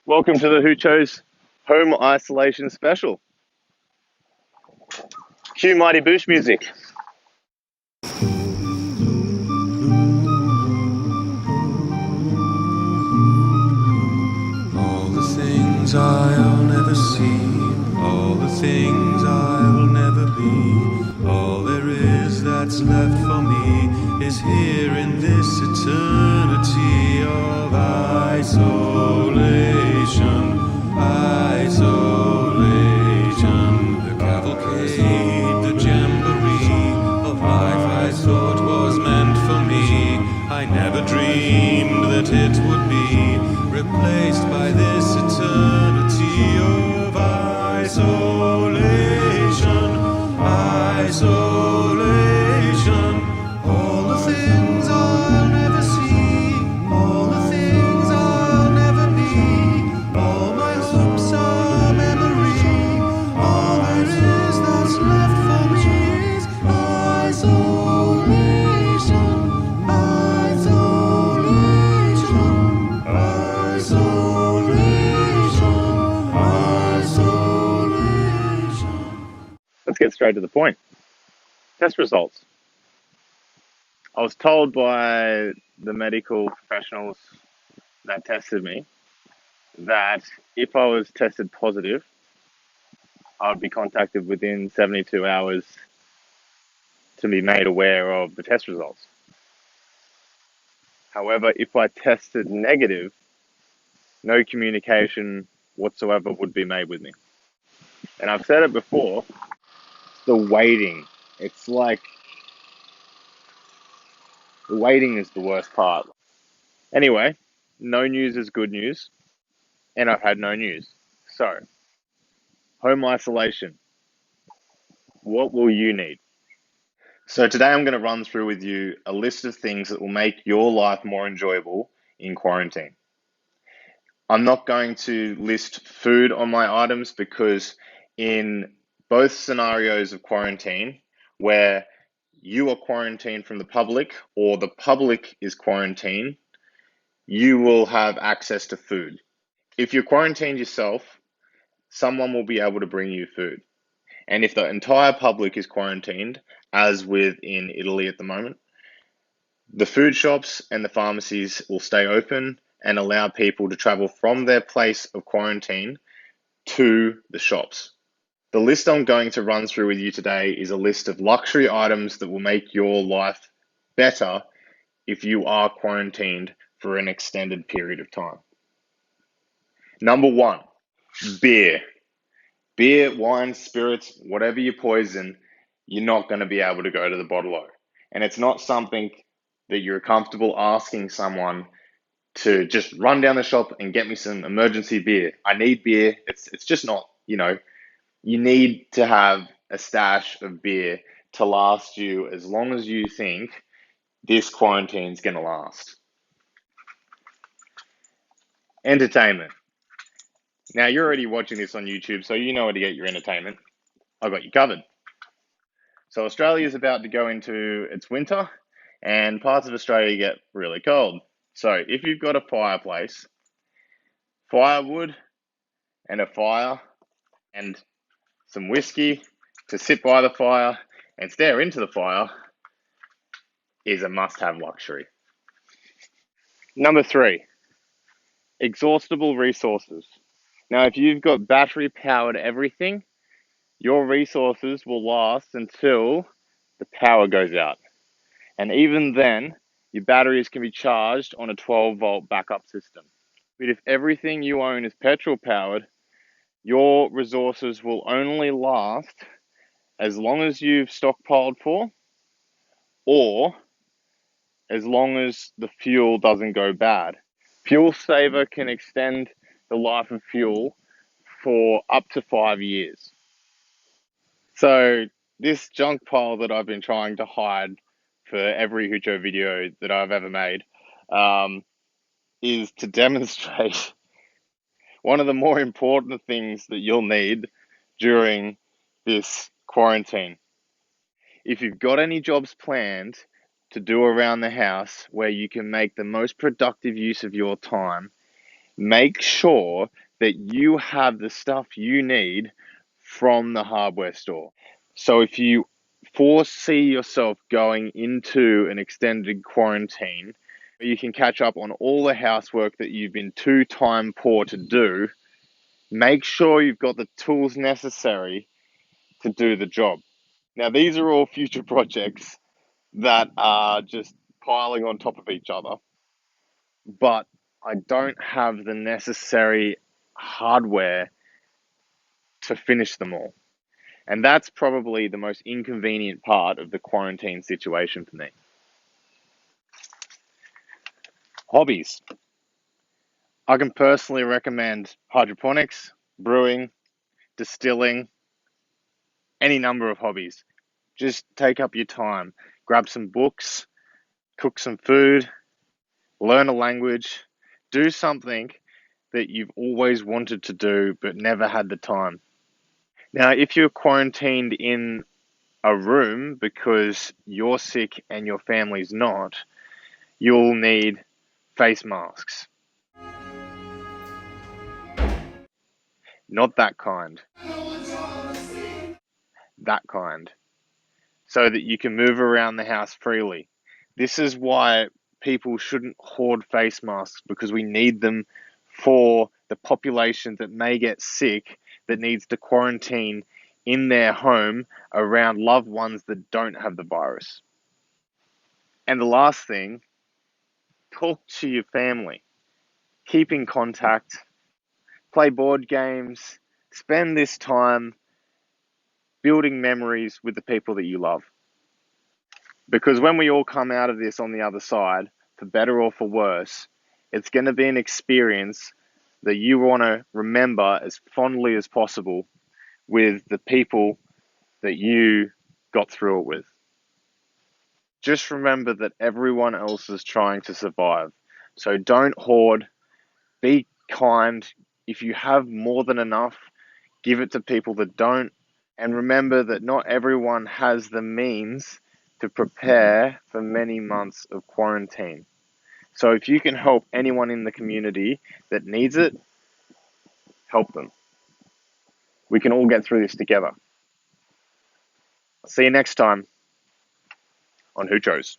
Welcome to the Hoochos Home Isolation Special. Cue Mighty Boosh music. All the things I'll never see, all the things I'll never be, all there is that's left for me is here in this eternity of isolation, isolation. The cavalcade, the jamboree of life I thought was meant for me, I never dreamed that it would be replaced by this eternity of isolation, isolation. All the things I'll never see, all the things I'll never be, all my hopes are memory, all there is that's left for me is isolation, isolation, isolation. Let's get straight to the point. Test results. I was told by the medical professionals that tested me that if I was tested positive, I would be contacted within 72 hours to be made aware of the test results. However, if I tested negative, no communication whatsoever would be made with me. And I've said it before, the waiting. It's like the waiting is the worst part. Anyway, no news is good news, and I've had no news. So, home isolation. What will you need? So today I'm going to run through with you a list of things that will make your life more enjoyable in quarantine. I'm not going to list food on my items because in both scenarios of quarantine, where you are quarantined from the public or the public is quarantined, you will have access to food. If you're quarantined yourself, someone will be able to bring you food. And if the entire public is quarantined, as with in Italy at the moment, the food shops and the pharmacies will stay open and allow people to travel from their place of quarantine to the shops. The list I'm going to run through with you today is a list of luxury items that will make your life better if you are quarantined for an extended period of time. Number one, beer. Beer, wine, spirits, whatever you poison, you're not going to be able to go to the bottle-o. And it's not something that you're comfortable asking someone to just run down the shop and get me some emergency beer. I need beer. It's just not, you need to have a stash of beer to last you as long as you think this quarantine's going to last. Entertainment. Now, you're already watching this on YouTube, so you know where to get your entertainment. I've got you covered. So Australia is about to go into its winter, and parts of Australia get really cold. So if you've got a fireplace, firewood, and a fire, and some whiskey to sit by the fire and stare into the fire is a must-have luxury. Number three, exhaustible resources. Now, if you've got battery-powered everything, your resources will last until the power goes out. And even then, your batteries can be charged on a 12-volt backup system. But if everything you own is petrol-powered, your resources will only last as long as you've stockpiled for, or as long as the fuel doesn't go bad. Fuel Saver can extend the life of fuel for up to 5 years. So this junk pile that I've been trying to hide for every Hoocho video that I've ever made is to demonstrate one of the more important things that you'll need during this quarantine. If you've got any jobs planned to do around the house where you can make the most productive use of your time, make sure that you have the stuff you need from the hardware store. So if you foresee yourself going into an extended quarantine, you can catch up on all the housework that you've been too time poor to do. Make sure you've got the tools necessary to do the job. Now, these are all future projects that are just piling on top of each other, but I don't have the necessary hardware to finish them all. And that's probably the most inconvenient part of the quarantine situation for me. Hobbies. I can personally recommend hydroponics, brewing, distilling, any number of hobbies. Just take up your time, grab some books, cook some food, learn a language, do something that you've always wanted to do but never had the time. Now, if you're quarantined in a room because you're sick and your family's not, you'll need face masks. Not that kind. That kind. So that you can move around the house freely. This is why people shouldn't hoard face masks, because we need them for the population that may get sick, that needs to quarantine in their home around loved ones that don't have the virus. And the last thing, talk to your family. Keep in contact. Play board games. Spend this time building memories with the people that you love. Because when we all come out of this on the other side, for better or for worse, it's going to be an experience that you want to remember as fondly as possible with the people that you got through it with. Just remember that everyone else is trying to survive. So don't hoard, be kind. If you have more than enough, give it to people that don't. And remember that not everyone has the means to prepare for many months of quarantine. So if you can help anyone in the community that needs it, help them. We can all get through this together. See you next time on Hoochos.